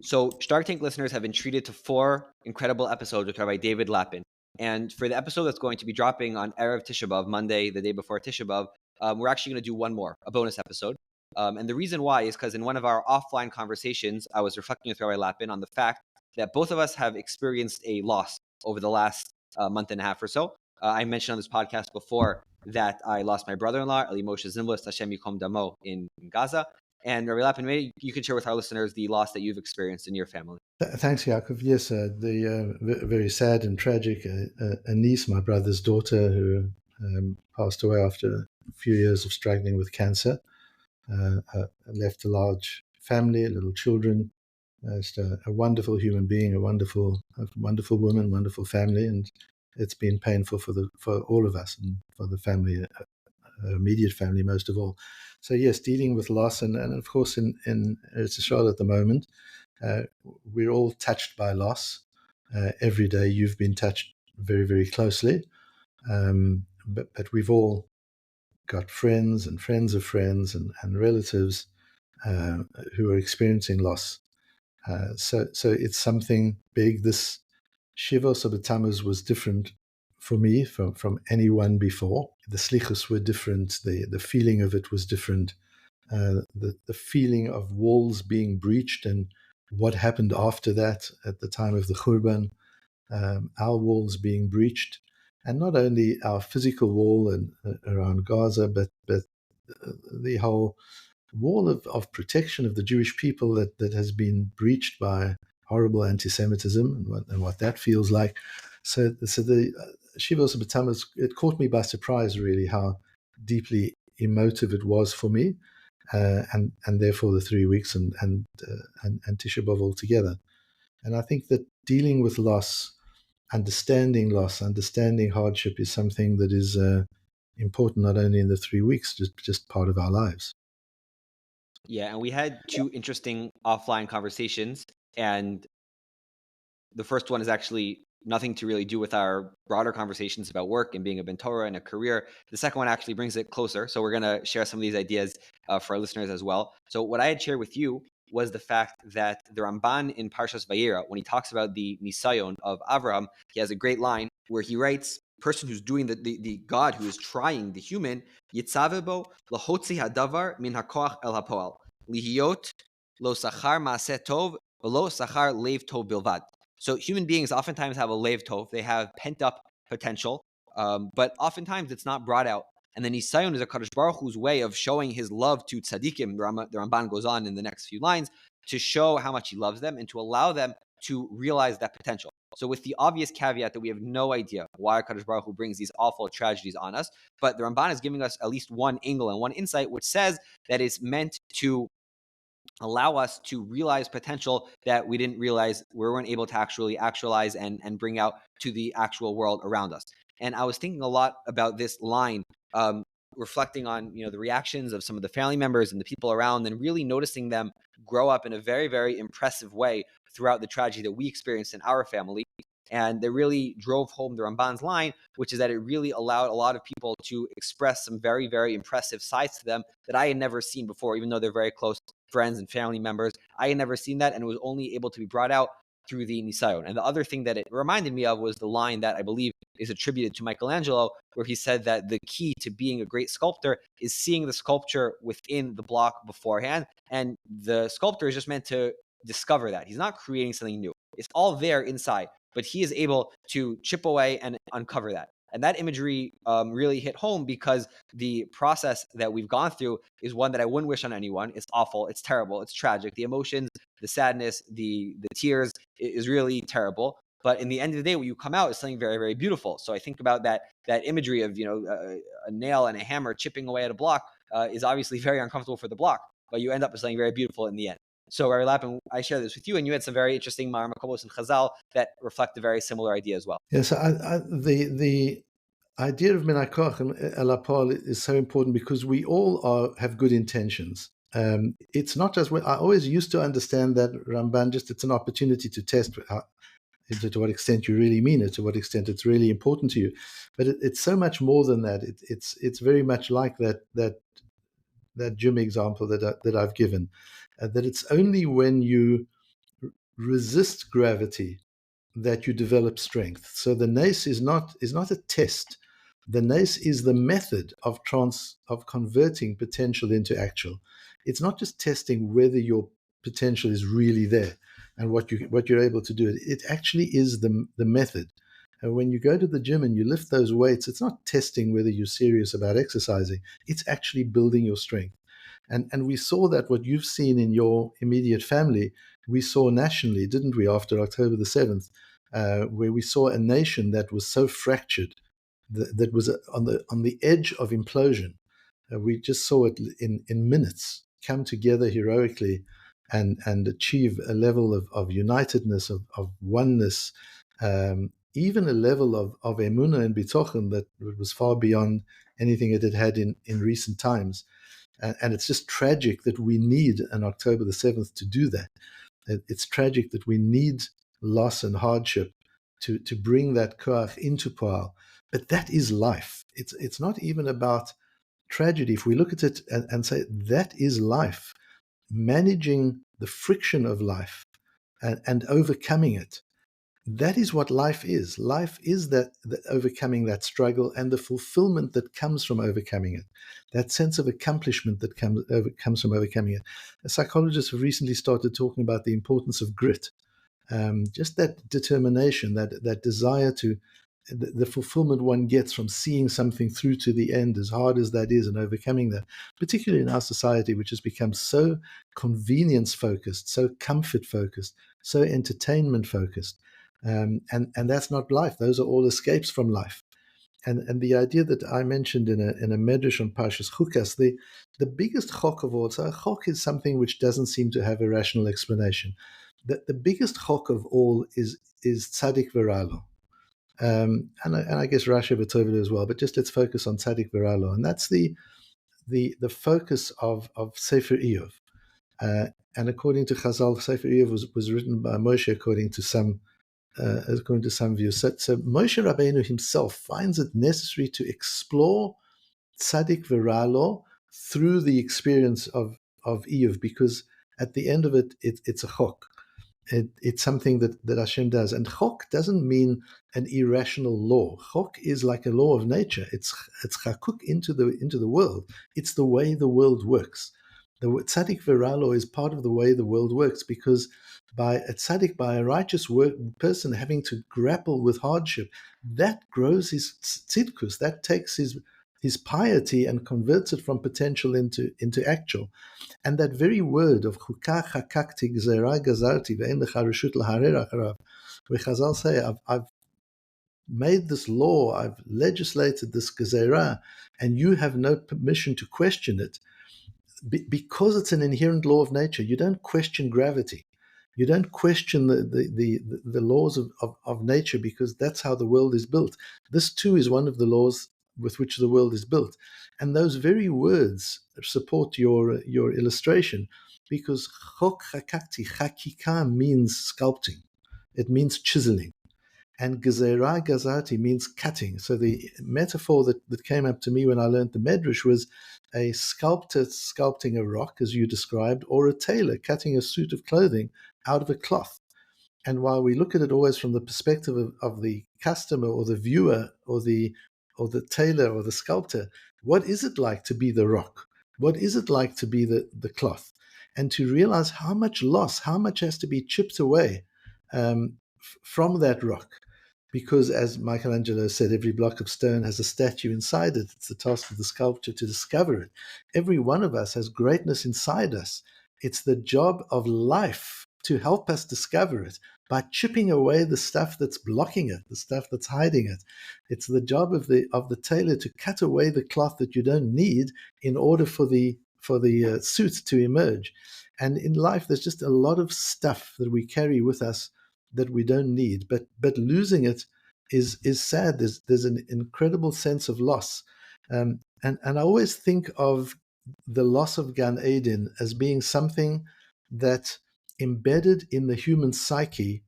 So Shark Tank listeners have been treated to 4 incredible episodes with Rabbi David Lapin. And for the episode that's going to be dropping on Erev Tisha B'Av, Monday, the day before Tisha B'Av, we're actually going to do one more, a bonus episode. And the reason why is because in one of our offline conversations, I was reflecting with Rabbi Lapin on the fact that both of us have experienced a loss over the last month and a half or so. I mentioned on this podcast before that I lost my brother-in-law, Eli Moshe Zimbalist, Hashem Yikom Damo, in Gaza. And Rabbi Lapin, maybe you could share with our listeners the loss that you've experienced in your family. Thanks, Yaakov. Yes, very sad and tragic. Anise, my brother's daughter, who passed away after a few years of struggling with cancer, left a large family, little children. Just a wonderful human being, a wonderful woman, wonderful family, and it's been painful for all of us and for the family, immediate family most of all. So yes, dealing with loss, and of course in Eretz Yisrael at the moment, we're all touched by loss. Every day you've been touched very, very closely, but we've all got friends and friends of friends and relatives who are experiencing loss. So it's something big. This Shivos of the Tammuz was different for me from anyone before. The slichus were different. The feeling of it was different. The feeling of walls being breached and what happened after that at the time of the Churban, our walls being breached, and not only our physical wall and around Gaza, but the whole wall of protection of the Jewish people that has been breached by horrible anti-Semitism and what that feels like. So the Shivos B'Tammuz, it caught me by surprise, really, how deeply emotive it was for me, and therefore the 3 weeks and Tisha B'Av altogether. And I think that dealing with loss, understanding hardship is something that is important not only in the 3 weeks, just part of our lives. Yeah, and we had 2 interesting offline conversations, and the first one is actually nothing to really do with our broader conversations about work and being a Ben Torah and a career. The second one actually brings it closer, so we're going to share some of these ideas for our listeners as well. So what I had shared with you was the fact that the Ramban in Parshas Vayera, when he talks about the Nisayon of Avraham, he has a great line where he writes, person who's doing the God who is trying the human, Yitzavebo lahotzi hadavar min hakoach el hapoal, lihiyot lo sachar maaseh tov v'lo sachar leiv tov bilvad. So human beings oftentimes have a leiv tov, they have pent up potential, but oftentimes it's not brought out. And the Nisayon is a Kadosh Baruch Hu's way of showing his love to tzaddikim. The Ramban goes on in the next few lines to show how much he loves them and to allow them to realize that potential. So with the obvious caveat that we have no idea why Kadosh Baruch Hu brings these awful tragedies on us, but the Ramban is giving us at least one angle and one insight, which says that it's meant to allow us to realize potential that we didn't realize, we weren't able to actually actualize and bring out to the actual world around us. And I was thinking a lot about this line, reflecting on the reactions of some of the family members and the people around, and really noticing them grow up in a very, very impressive way throughout the tragedy that we experienced in our family. And they really drove home the Ramban's line, which is that it really allowed a lot of people to express some very, very impressive sides to them that I had never seen before, even though they're very close friends and family members. I had never seen that, and it was only able to be brought out through the Nisayon. And the other thing that it reminded me of was the line that I believe is attributed to Michelangelo, where he said that the key to being a great sculptor is seeing the sculpture within the block beforehand. And the sculptor is just meant to discover that. He's not creating something new. It's all there inside, but he is able to chip away and uncover that. And that imagery really hit home, because the process that we've gone through is one that I wouldn't wish on anyone. It's awful. It's terrible. It's tragic. The emotions, the sadness, the tears is really terrible. But in the end of the day, what you come out is something very, very beautiful. So I think about that imagery of a nail and a hammer chipping away at a block is obviously very uncomfortable for the block, but you end up with something very beautiful in the end. So, Rabbi Lapin, I share this with you, and you had some very interesting Ma'ar Makobos and Chazal that reflect a very similar idea as well. Yes, the idea of Min HaKoach and El HaPoal is so important, because we all have good intentions. It's not just, I always used to understand that Ramban, it's an opportunity to test to what extent you really mean it, to what extent it's really important to you. But it's so much more than that. It's very much like that gym example that I've given, that it's only when you resist gravity that you develop strength. So the nace is not a test. The nace is the method of converting potential into actual. It's not just testing whether your potential is really there and what you're able to do. It actually is the method. And when you go to the gym and you lift those weights, it's not testing whether you're serious about exercising. It's actually building your strength. And we saw that what you've seen in your immediate family, we saw nationally, didn't we, after October the 7th, where we saw a nation that was so fractured, that was on the edge of implosion. We just saw it in minutes come together heroically and achieve a level of unitedness, of oneness, even a level of emunah and bitochen that was far beyond anything it had had in recent times. And it's just tragic that we need an October the 7th to do that. It's tragic that we need loss and hardship to bring that koach into poal. But that is life. It's not even about tragedy. If we look at it and say that is life, managing the friction of life and overcoming it, that is what life is. Life is that overcoming that struggle and the fulfillment that comes from overcoming it, that sense of accomplishment that comes from overcoming it. Psychologists have recently started talking about the importance of grit, just that determination, that desire to, the fulfillment one gets from seeing something through to the end, as hard as that is, and overcoming that, particularly in our society, which has become so convenience focused, so comfort focused, so entertainment focused. And that's not life. Those are all escapes from life. And the idea that I mentioned in a medrash on Parshas Chukas, the biggest chok of all, so a chok is something which doesn't seem to have a rational explanation. The biggest chok of all is tzaddik v'ralo. And I guess Rashi B'Tovelu as well, but just let's focus on tzaddik v'ralo. And that's the focus of Sefer Iyov. And according to Chazal, Sefer Iyov was written by Moshe according to some views. So Moshe Rabbeinu himself finds it necessary to explore tzaddik v'ralo through the experience of Iyov, because at the end of it, it's a chok. It's something that Hashem does. And chok doesn't mean an irrational law. Chok is like a law of nature. It's chakuk into the world. It's the way the world works. The tzaddik v'ralo is part of the way the world works, because by a tzaddik, by a righteous person having to grapple with hardship, that grows his tzidkus, that takes his piety and converts it from potential into actual. And that very word of chukah chakakti gzera gazarti ve'en lecha reshut laharer acharav, where Chazal say, I've made this law, I've legislated this gezerah, and you have no permission to question it. Because it's an inherent law of nature, you don't question gravity. You don't question the laws of nature, because that's how the world is built. This too is one of the laws with which the world is built. And those very words support your illustration, because chok chakakti, chakika, means sculpting. It means chiseling. And gezerah gazati means cutting. So the metaphor that came up to me when I learned the Medrash was a sculptor sculpting a rock, as you described, or a tailor cutting a suit of clothing out of a cloth. And while we look at it always from the perspective of the customer or the viewer or the tailor or the sculptor, what is it like to be the rock? What is it like to be the cloth? And to realize how much loss, how much has to be chipped away from that rock. Because as Michelangelo said, every block of stone has a statue inside it. It's the task of the sculptor to discover it. Every one of us has greatness inside us. It's the job of life to help us discover it by chipping away the stuff that's blocking it, the stuff that's hiding it. It's the job of the tailor to cut away the cloth that you don't need in order for the suit to emerge. And in life, there's just a lot of stuff that we carry with us that we don't need, but losing it is sad. There's an incredible sense of loss, and I always think of the loss of Gan Eden as being something that embedded in the human psyche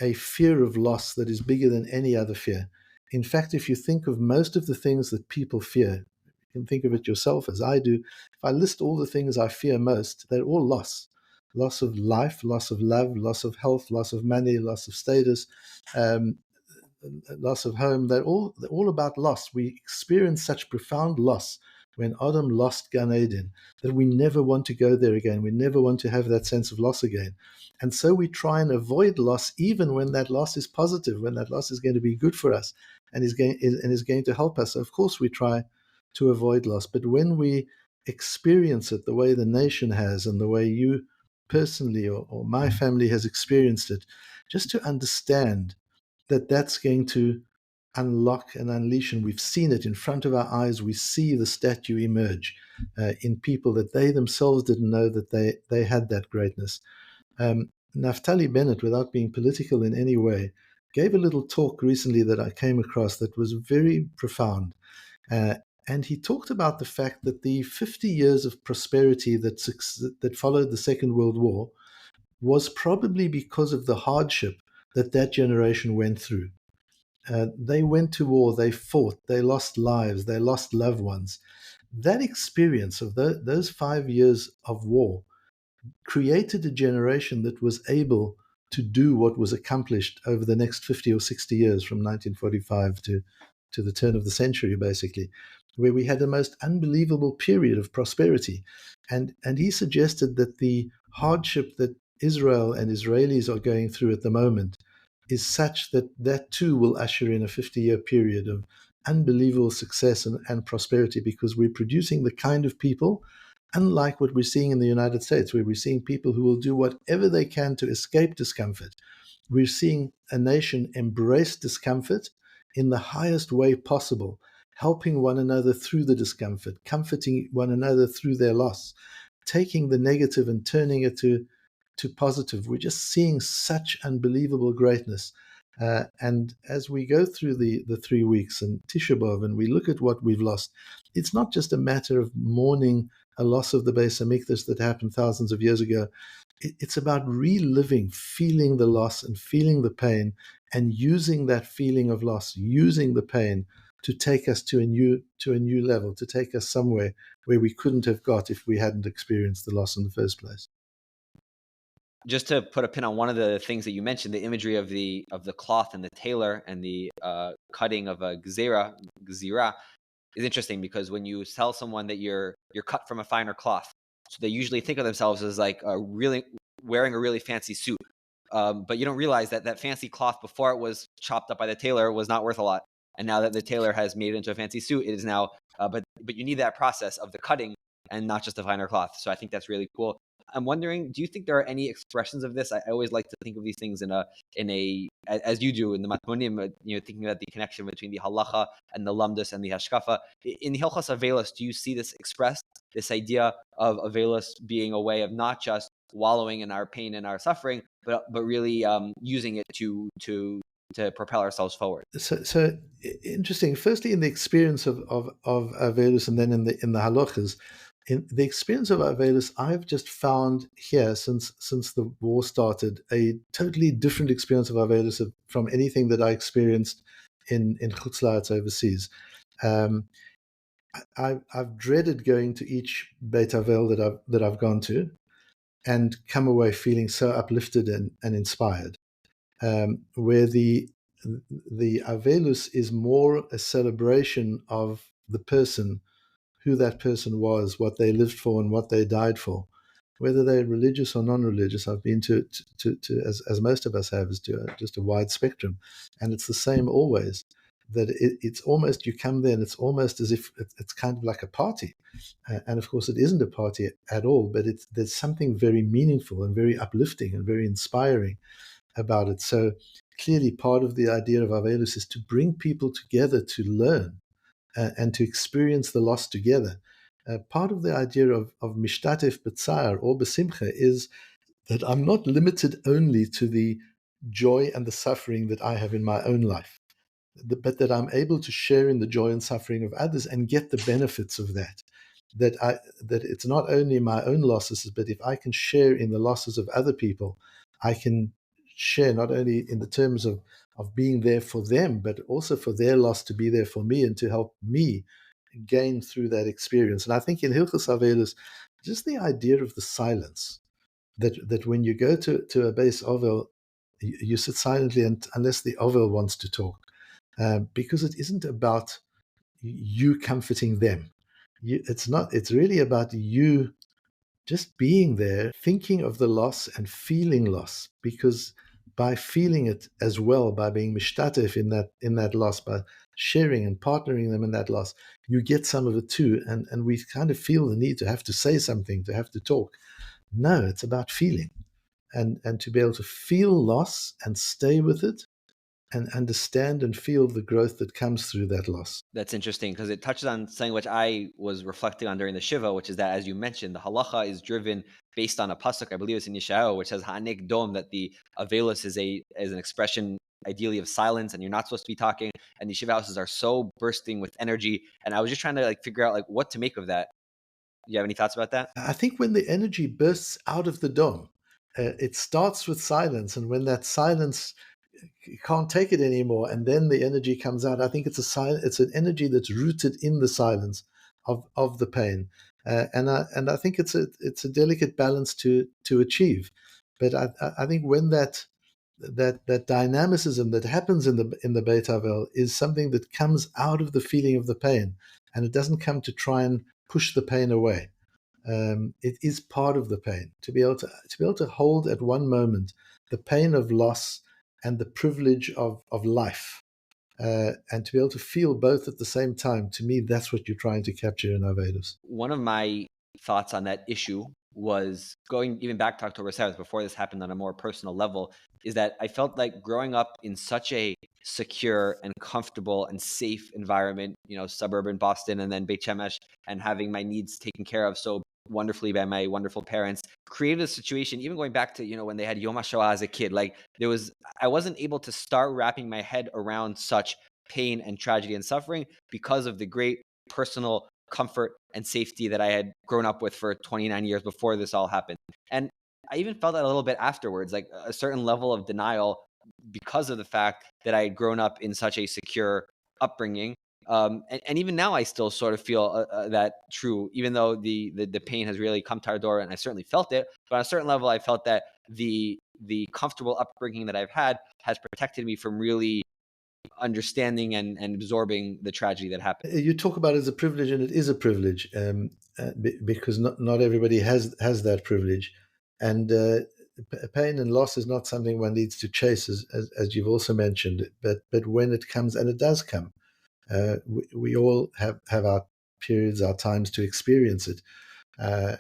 a fear of loss that is bigger than any other fear. In fact, if you think of most of the things that people fear, you can think of it yourself as I do. If I list all the things I fear most, they're all loss. loss of life, loss of love, loss of health, loss of money, loss of status, um, loss of home. They're all about loss. We experience such profound loss when Adam lost Gan Eden that we never want to go there again. We never want to have that sense of loss again. And so we try and avoid loss, even when that loss is positive, when that loss is going to be good for us and is going to help us. So of course, we try to avoid loss. But when we experience it the way the nation has and the way you personally or my family has experienced it, just to understand that that's going to unlock and unleash, and we've seen it in front of our eyes. We see the statue emerge in people that they themselves didn't know that they had that greatness. Naftali Bennett, without being political in any way, gave a little talk recently that I came across that was very profound. And he talked about the fact that the 50 years of prosperity that followed the Second World War was probably because of the hardship that generation went through. They went to war, they fought, they lost lives, they lost loved ones. That experience of those 5 years of war created a generation that was able to do what was accomplished over the next 50 or 60 years from 1945 to the turn of the century, basically, where we had the most unbelievable period of prosperity. And he suggested that the hardship that Israel and Israelis are going through at the moment is such that that too will usher in a 50-year period of unbelievable success and prosperity, because we're producing the kind of people, unlike what we're seeing in the United States, where we're seeing people who will do whatever they can to escape discomfort. We're seeing a nation embrace discomfort in the highest way possible, helping one another through the discomfort, comforting one another through their loss, taking the negative and turning it to positive. We're just seeing such unbelievable greatness. And as we go through the 3 weeks and Tisha B'Av, and we look at what we've lost, it's not just a matter of mourning a loss of the Beis Hamikdash that happened thousands of years ago. It's about reliving, feeling the loss and feeling the pain, and using that feeling of loss, using the pain to take us to a new level, to take us somewhere where we couldn't have got if we hadn't experienced the loss in the first place. Just to put a pin on one of the things that you mentioned, the imagery of the cloth and the tailor and the cutting of a gzira is interesting, because when you tell someone that you're cut from a finer cloth, so they usually think of themselves as like wearing a really fancy suit, but you don't realize that fancy cloth before it was chopped up by the tailor was not worth a lot, and now that the tailor has made it into a fancy suit, it is now. But you need that process of the cutting and not just the finer cloth. So I think that's really cool. I'm wondering, do you think there are any expressions of this? I always like to think of these things in a as you do in the Matmonim, thinking about the connection between the halacha and the lamdus and the hashkafa. In the Hilchos Aveilut, do you see this expressed? This idea of Aveilut being a way of not just wallowing in our pain and our suffering, but really using it to propel ourselves forward. So interesting. Firstly, in the experience of Aveilut, and then in the halachas. In the experience of Aveilut, I've just found here since the war started a totally different experience of Aveilut from anything that I experienced in Chutz La'aretz overseas. I've dreaded going to each Beit Avel that I've gone to, and come away feeling so uplifted and inspired. Where the Aveilut is more a celebration of the person, who that person was, what they lived for, and what they died for, whether they're religious or non-religious. I've been to as most of us have, is to just a wide spectrum, and it's the same always. That it's almost, you come there and it's almost as if it's kind of like a party, and of course it isn't a party at all. But there's something very meaningful and very uplifting and very inspiring about it. So clearly, part of the idea of Aveilut is to bring people together to learn and to experience the loss together. Part of the idea of mishtatef b'tzar or b'simcha is that I'm not limited only to the joy and the suffering that I have in my own life, but that I'm able to share in the joy and suffering of others and get the benefits of that. That it's not only my own losses, but if I can share in the losses of other people, I can share not only in the terms of being there for them, but also for their loss to be there for me and to help me gain through that experience. And I think in Hilchos Aveilut, just the idea of the silence, that when you go to a base Ovel, you sit silently and unless the Ovel wants to talk, because it isn't about you comforting them. It's not. It's really about you just being there, thinking of the loss and feeling loss, because by feeling it as well, by being mishtatef in that loss, by sharing and partnering them in that loss, you get some of it too. And we kind of feel the need to have to say something, to have to talk. No, it's about feeling and to be able to feel loss and stay with it and understand and feel the growth that comes through that loss. That's interesting because it touches on something which I was reflecting on during the Shiva, which is that, as you mentioned, the halacha is driven based on a pasuk, I believe it's in Yeshayahu, which says Ha'anek Dom, that the Aveilut is an expression ideally of silence, and you're not supposed to be talking. And the Shiva houses are so bursting with energy. And I was just trying to figure out what to make of that. Do you have any thoughts about that? I think when the energy bursts out of the dome, it starts with silence, and when that silence you can't take it anymore, and then the energy comes out. I think it's an energy that's rooted in the silence of the pain, and I think it's a delicate balance to achieve. But I think when that dynamicism that happens in the Beit Havel is something that comes out of the feeling of the pain, and it doesn't come to try and push the pain away. It is part of the pain to be able to hold at one moment the pain of loss and the privilege of life, and to be able to feel both at the same time. To me, that's what you're trying to capture in Aveilut. One of my thoughts on that issue was going even back to October 7th, before this happened on a more personal level, is that I felt like growing up in such a secure and comfortable and safe environment, suburban Boston and then Beit Shemesh, and having my needs taken care of so wonderfully by my wonderful parents, created a situation, even going back to, when they had Yom HaShoah as a kid, I wasn't able to start wrapping my head around such pain and tragedy and suffering because of the great personal comfort and safety that I had grown up with for 29 years before this all happened. And I even felt that a little bit afterwards, like a certain level of denial because of the fact that I had grown up in such a secure upbringing. And even now, I still sort of feel that true, even though the pain has really come to our door, and I certainly felt it. But on a certain level, I felt that the comfortable upbringing that I've had has protected me from really understanding and absorbing the tragedy that happened. You talk about it as a privilege, and it is a privilege, because not everybody has that privilege, and pain and loss is not something one needs to chase, as you've also mentioned. But when it comes, and it does come, we all have our periods, our times to experience it.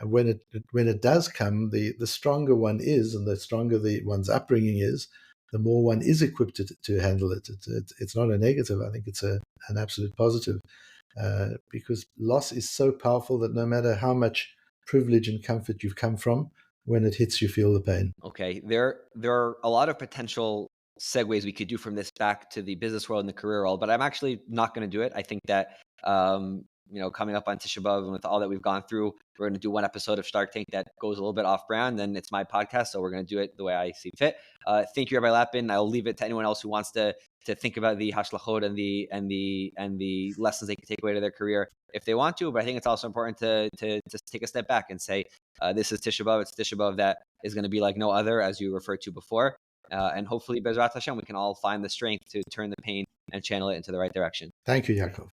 When it does come, the stronger one is, and the stronger one's upbringing is, the more one is equipped to handle it. It's not a negative. I think it's an absolute positive, because loss is so powerful that no matter how much privilege and comfort you've come from, when it hits, you feel the pain. Okay, there are a lot of potential segues we could do from this back to the business world and the career world, but I'm actually not going to do it. I think that coming up on Tisha B'Av and with all that we've gone through, we're going to do one episode of Shark Tank that goes a little bit off brand. Then it's my podcast, so we're going to do it the way I see fit. Thank you, Rabbi Lapin. I'll leave it to anyone else who wants to think about the hashlachot and the lessons they can take away to their career if they want to. But I think it's also important to take a step back and say, this is Tisha B'Av. It's Tisha B'Av that is going to be like no other, as you referred to before. And hopefully, Bezrat Hashem, we can all find the strength to turn the pain and channel it into the right direction. Thank you, Yaakov.